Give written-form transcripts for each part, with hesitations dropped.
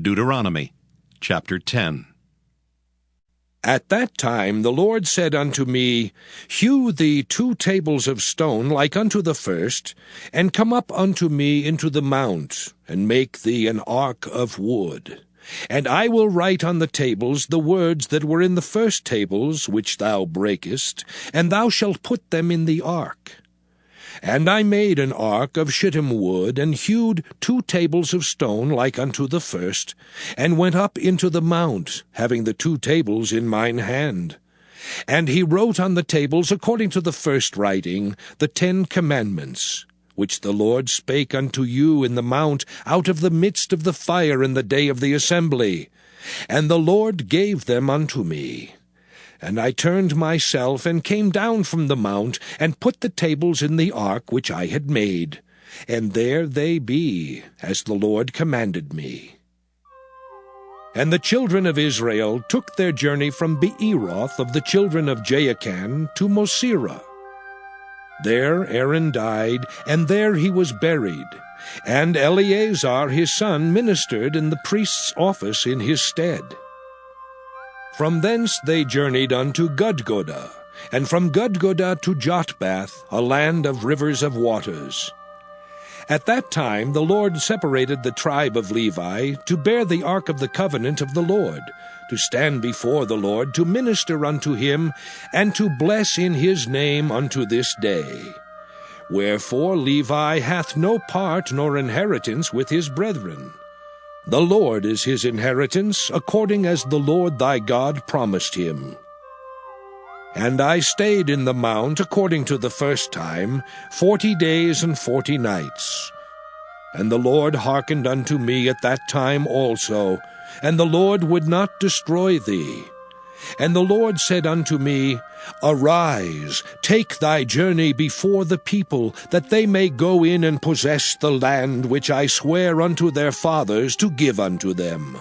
Deuteronomy chapter 10. At that time the Lord said unto me, Hew thee 2 tables of stone like unto the first, and come up unto me into the mount, and make thee an ark of wood. And I will write on the tables the words that were in the first tables, which thou breakest, and thou shalt put them in the ark. And I made an ark of shittim wood, and hewed 2 tables of stone like unto the first, and went up into the mount, having the 2 tables in mine hand. And he wrote on the tables, according to the first writing, the 10 commandments, which the Lord spake unto you in the mount out of the midst of the fire in the day of the assembly. And the Lord gave them unto me. And I turned myself, and came down from the mount, and put the tables in the ark which I had made. And there they be, as the Lord commanded me. And the children of Israel took their journey from Beeroth of the children of Jaakan to Mosera. There Aaron died, and there he was buried. And Eleazar his son ministered in the priest's office in his stead. From thence they journeyed unto Gudgodah, and from Gudgodah to Jotbath, a land of rivers of waters. At that time the Lord separated the tribe of Levi to bear the ark of the covenant of the Lord, to stand before the Lord, to minister unto him, and to bless in his name unto this day. Wherefore Levi hath no part nor inheritance with his brethren. The Lord is his inheritance, according as the Lord thy God promised him. And I stayed in the mount, according to the first time, 40 days and 40 nights. And the Lord hearkened unto me at that time also, and the Lord would not destroy thee. And the Lord said unto me, Arise, take thy journey before the people, that they may go in and possess the land which I swear unto their fathers to give unto them.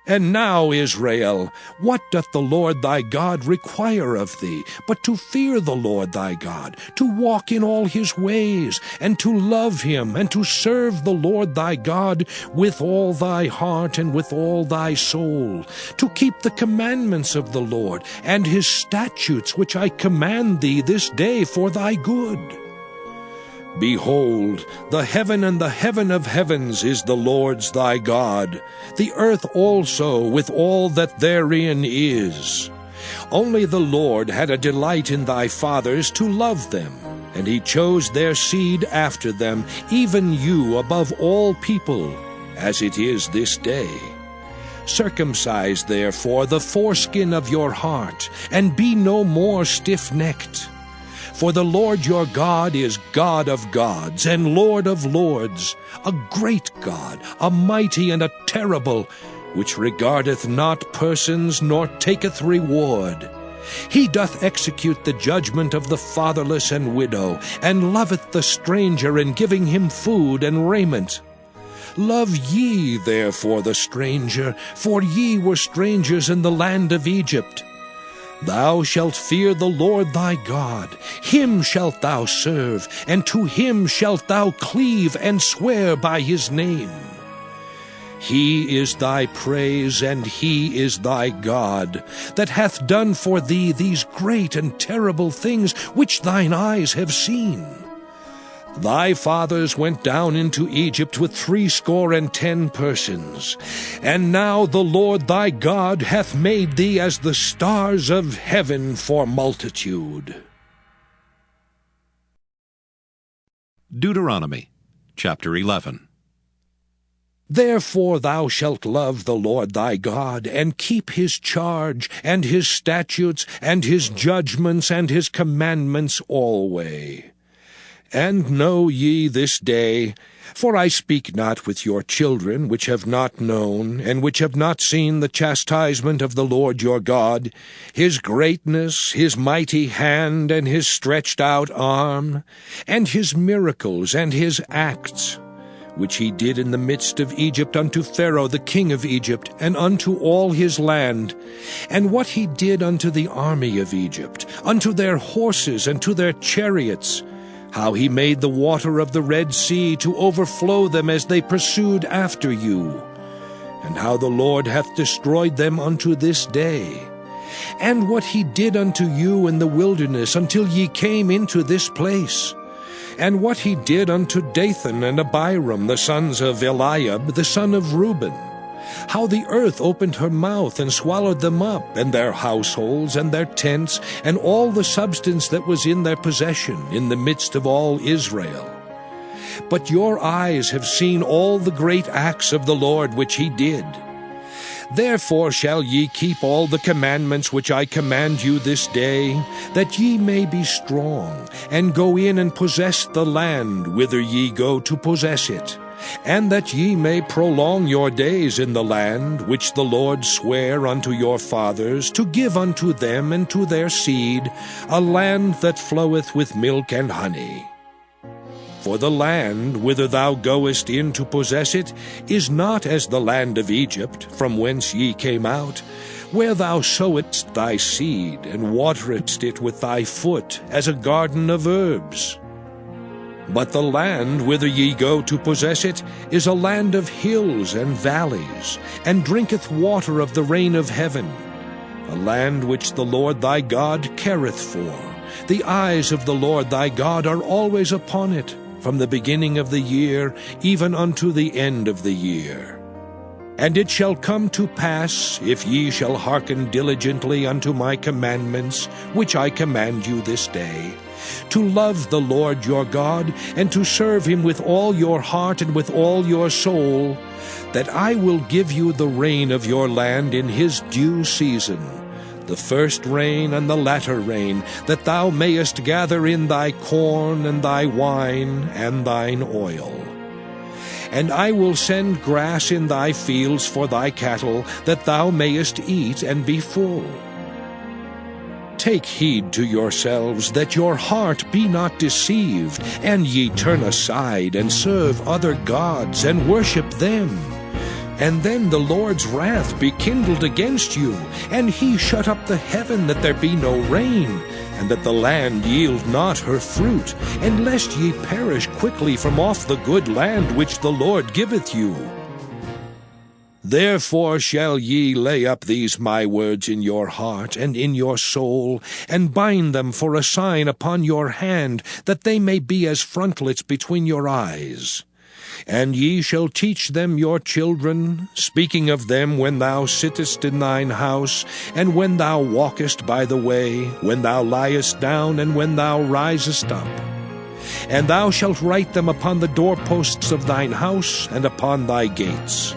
And now, Israel, what doth the Lord thy God require of thee, but to fear the Lord thy God, to walk in all his ways, and to love him, and to serve the Lord thy God with all thy heart and with all thy soul, to keep the commandments of the Lord, and his statutes which I command thee this day for thy good? Behold, the heaven and the heaven of heavens is the Lord's thy God, the earth also with all that therein is. Only the Lord had a delight in thy fathers to love them, and he chose their seed after them, even you above all people, as it is this day. Circumcise therefore the foreskin of your heart, and be no more stiff-necked. For the Lord your God is God of gods and Lord of lords, a great God, a mighty and a terrible, which regardeth not persons nor taketh reward. He doth execute the judgment of the fatherless and widow, and loveth the stranger in giving him food and raiment. Love ye therefore the stranger, for ye were strangers in the land of Egypt. Thou shalt fear the Lord thy God, him shalt thou serve, and to him shalt thou cleave and swear by his name. He is thy praise, and he is thy God, that hath done for thee these great and terrible things which thine eyes have seen. Thy fathers went down into Egypt with 70 persons, and now the Lord thy God hath made thee as the stars of heaven for multitude. Deuteronomy chapter 11. Therefore thou shalt love the Lord thy God, and keep his charge, and his statutes, and his judgments, and his commandments alway. And know ye this day, for I speak not with your children, which have not known, and which have not seen the chastisement of the Lord your God, his greatness, his mighty hand, and his stretched out arm, and his miracles, and his acts, which he did in the midst of Egypt unto Pharaoh the king of Egypt, and unto all his land, and what he did unto the army of Egypt, unto their horses, and to their chariots, how he made the water of the Red Sea to overflow them as they pursued after you, and how the Lord hath destroyed them unto this day, and what he did unto you in the wilderness until ye came into this place, and what he did unto Dathan and Abiram, the sons of Eliab, the son of Reuben, how the earth opened her mouth and swallowed them up, and their households, and their tents, and all the substance that was in their possession, in the midst of all Israel. But your eyes have seen all the great acts of the Lord which he did. Therefore shall ye keep all the commandments which I command you this day, that ye may be strong, and go in and possess the land whither ye go to possess it, and that ye may prolong your days in the land which the Lord sware unto your fathers to give unto them and to their seed, a land that floweth with milk and honey. For the land whither thou goest in to possess it is not as the land of Egypt, from whence ye came out, where thou sowedst thy seed, and wateredst it with thy foot, as a garden of herbs. But the land whither ye go to possess it is a land of hills and valleys, and drinketh water of the rain of heaven, a land which the Lord thy God careth for. The eyes of the Lord thy God are always upon it, from the beginning of the year even unto the end of the year. And it shall come to pass, if ye shall hearken diligently unto my commandments, which I command you this day, to love the Lord your God, and to serve him with all your heart and with all your soul, that I will give you the rain of your land in his due season, the first rain and the latter rain, that thou mayest gather in thy corn and thy wine and thine oil. And I will send grass in thy fields for thy cattle, that thou mayest eat and be full. Take heed to yourselves, that your heart be not deceived, and ye turn aside and serve other gods and worship them. And then the Lord's wrath be kindled against you, and he shut up the heaven that there be no rain, and that the land yield not her fruit, and lest ye perish quickly from off the good land which the Lord giveth you. Therefore shall ye lay up these my words in your heart and in your soul, and bind them for a sign upon your hand, that they may be as frontlets between your eyes. And ye shall teach them your children, speaking of them when thou sittest in thine house, and when thou walkest by the way, when thou liest down, and when thou risest up. And thou shalt write them upon the doorposts of thine house, and upon thy gates,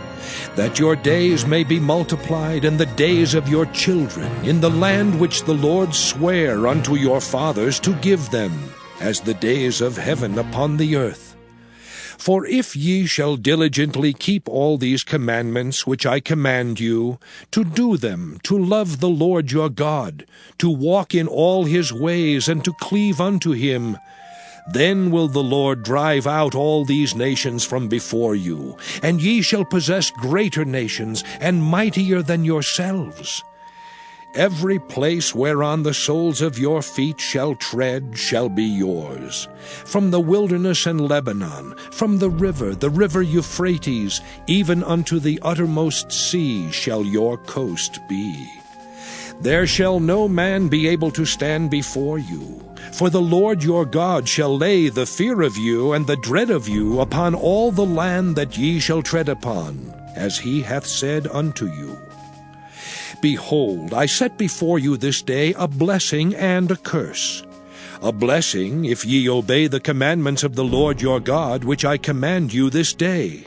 that your days may be multiplied, and the days of your children, in the land which the Lord sware unto your fathers to give them, as the days of heaven upon the earth. For if ye shall diligently keep all these commandments which I command you, to do them, to love the Lord your God, to walk in all his ways, and to cleave unto him, then will the Lord drive out all these nations from before you, and ye shall possess greater nations, and mightier than yourselves. Every place whereon the soles of your feet shall tread shall be yours. From the wilderness and Lebanon, from the river Euphrates, even unto the uttermost sea shall your coast be. There shall no man be able to stand before you, for the Lord your God shall lay the fear of you and the dread of you upon all the land that ye shall tread upon, as he hath said unto you. Behold, I set before you this day a blessing and a curse. A blessing, if ye obey the commandments of the Lord your God, which I command you this day.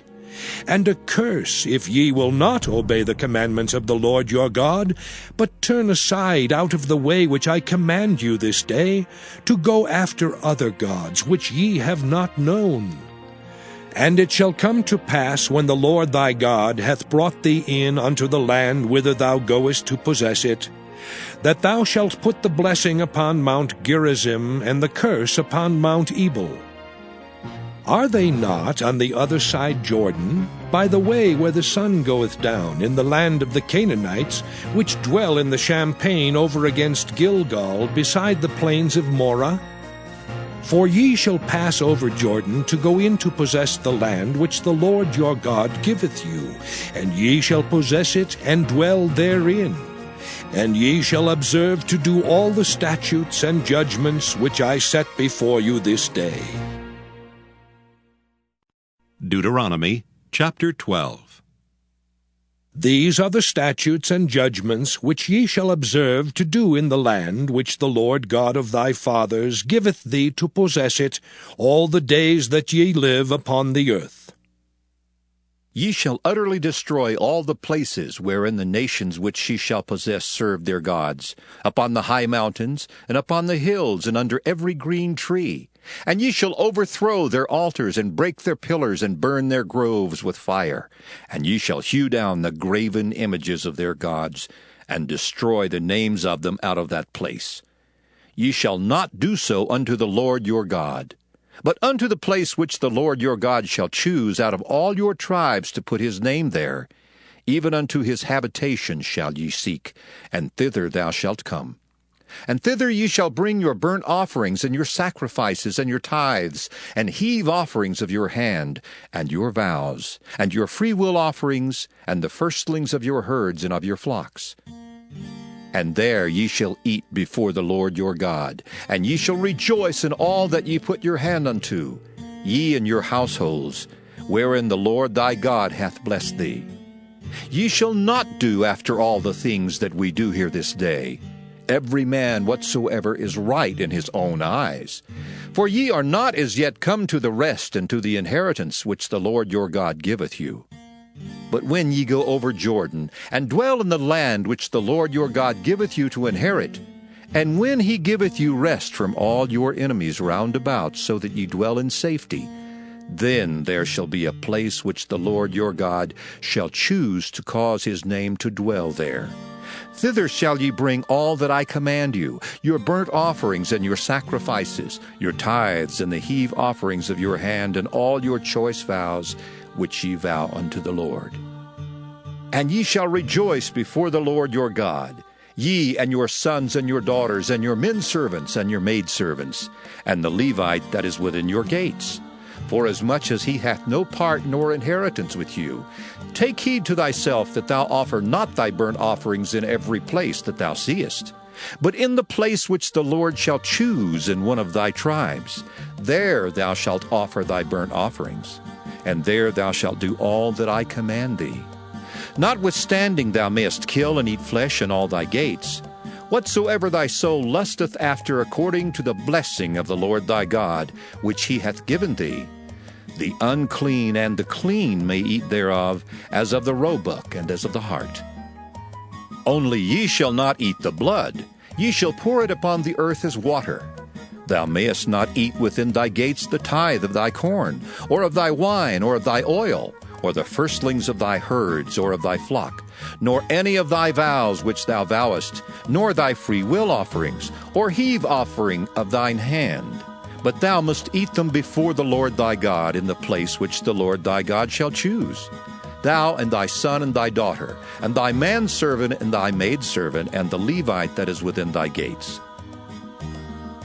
And a curse, if ye will not obey the commandments of the Lord your God, but turn aside out of the way which I command you this day, to go after other gods, which ye have not known. And it shall come to pass, when the Lord thy God hath brought thee in unto the land whither thou goest to possess it, that thou shalt put the blessing upon Mount Gerizim, and the curse upon Mount Ebal. Are they not on the other side Jordan, by the way where the sun goeth down, in the land of the Canaanites, which dwell in the champaign over against Gilgal, beside the plains of Morah? For ye shall pass over Jordan to go in to possess the land which the Lord your God giveth you, and ye shall possess it and dwell therein. And ye shall observe to do all the statutes and judgments which I set before you this day. Deuteronomy chapter 12. These are the statutes and judgments which ye shall observe to do in the land which the Lord God of thy fathers giveth thee to possess it all the days that ye live upon the earth. Ye shall utterly destroy all the places wherein the nations which ye shall possess serve their gods, upon the high mountains, and upon the hills, and under every green tree. And ye shall overthrow their altars, and break their pillars, and burn their groves with fire. And ye shall hew down the graven images of their gods, and destroy the names of them out of that place. Ye shall not do so unto the Lord your God, but unto the place which the Lord your God shall choose out of all your tribes to put his name there, even unto his habitation shall ye seek, and thither thou shalt come. And thither ye shall bring your burnt offerings, and your sacrifices, and your tithes, and heave offerings of your hand, and your vows, and your freewill offerings, and the firstlings of your herds and of your flocks. And there ye shall eat before the Lord your God, and ye shall rejoice in all that ye put your hand unto, ye and your households, wherein the Lord thy God hath blessed thee. Ye shall not do after all the things that we do here this day, every man whatsoever is right in his own eyes. For ye are not as yet come to the rest and to the inheritance which the Lord your God giveth you. But when ye go over Jordan, and dwell in the land which the Lord your God giveth you to inherit, and when he giveth you rest from all your enemies round about, so that ye dwell in safety, then there shall be a place which the Lord your God shall choose to cause his name to dwell there. Thither shall ye bring all that I command you, your burnt offerings and your sacrifices, your tithes and the heave offerings of your hand, and all your choice vows, which ye vow unto the Lord. And ye shall rejoice before the Lord your God, ye and your sons and your daughters, and your men servants and your maidservants, and the Levite that is within your gates. Forasmuch as he hath no part nor inheritance with you, take heed to thyself that thou offer not thy burnt offerings in every place that thou seest, but in the place which the Lord shall choose in one of thy tribes. There thou shalt offer thy burnt offerings, and there thou shalt do all that I command thee. Notwithstanding thou mayest kill and eat flesh in all thy gates. Whatsoever thy soul lusteth after according to the blessing of the Lord thy God, which he hath given thee, the unclean and the clean may eat thereof, as of the roebuck and as of the hart. Only ye shall not eat the blood, ye shall pour it upon the earth as water. Thou mayest not eat within thy gates the tithe of thy corn, or of thy wine, or of thy oil, or the firstlings of thy herds, or of thy flock, nor any of thy vows which thou vowest, nor thy freewill offerings, or heave offering of thine hand. But thou must eat them before the Lord thy God in the place which the Lord thy God shall choose. Thou and thy son and thy daughter, and thy manservant and thy maidservant, and the Levite that is within thy gates.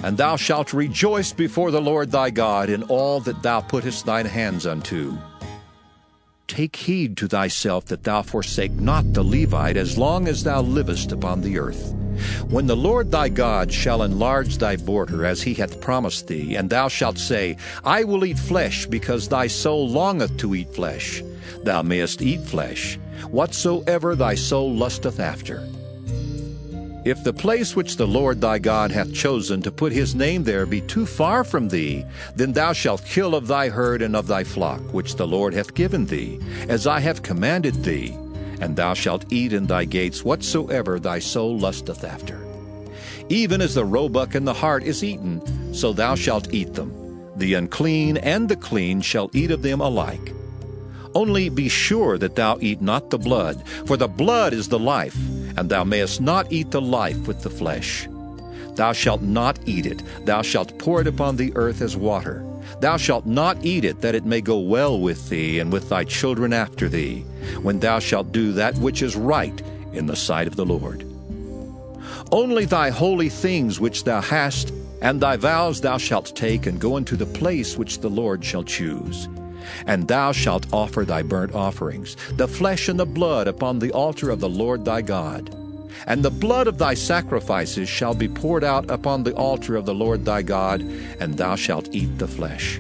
And thou shalt rejoice before the Lord thy God in all that thou puttest thine hands unto. Take heed to thyself that thou forsake not the Levite as long as thou livest upon the earth. When the Lord thy God shall enlarge thy border as he hath promised thee, and thou shalt say, I will eat flesh, because thy soul longeth to eat flesh, thou mayest eat flesh, whatsoever thy soul lusteth after. If the place which the Lord thy God hath chosen to put his name there be too far from thee, then thou shalt kill of thy herd and of thy flock, which the Lord hath given thee, as I have commanded thee, and thou shalt eat in thy gates whatsoever thy soul lusteth after. Even as the roebuck and the hart is eaten, so thou shalt eat them. The unclean and the clean shall eat of them alike. Only be sure that thou eat not the blood, for the blood is the life, and thou mayest not eat the life with the flesh. Thou shalt not eat it, thou shalt pour it upon the earth as water. Thou shalt not eat it, that it may go well with thee and with thy children after thee, when thou shalt do that which is right in the sight of the Lord. Only thy holy things which thou hast And thy vows thou shalt take, and go into the place which the Lord shall choose. And thou shalt offer thy burnt offerings, the flesh and the blood, upon the altar of the Lord thy God. And the blood of thy sacrifices shall be poured out upon the altar of the Lord thy God, and thou shalt eat the flesh.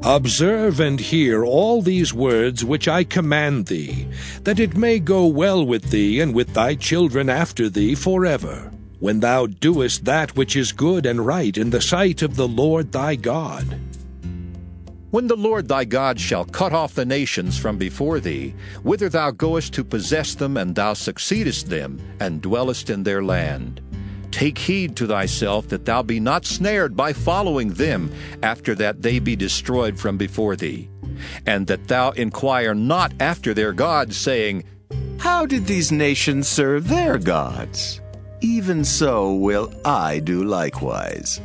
Observe and hear all these words which I command thee, that it may go well with thee and with thy children after thee forever, when thou doest that which is good and right in the sight of the Lord thy God. When the Lord thy God shall cut off the nations from before thee, whither thou goest to possess them, and thou succeedest them, and dwellest in their land, take heed to thyself that thou be not snared by following them, after that they be destroyed from before thee, and that thou inquire not after their gods, saying, How did these nations serve their gods? Even so will I do likewise.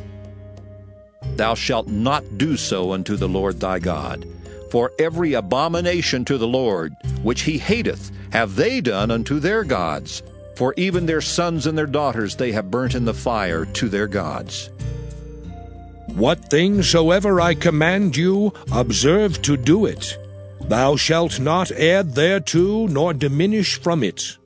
Thou shalt not do so unto the Lord thy God. For every abomination to the Lord, which he hateth, have they done unto their gods. For even their sons and their daughters they have burnt in the fire to their gods. What things soever I command you, observe to do it. Thou shalt not add thereto, nor diminish from it.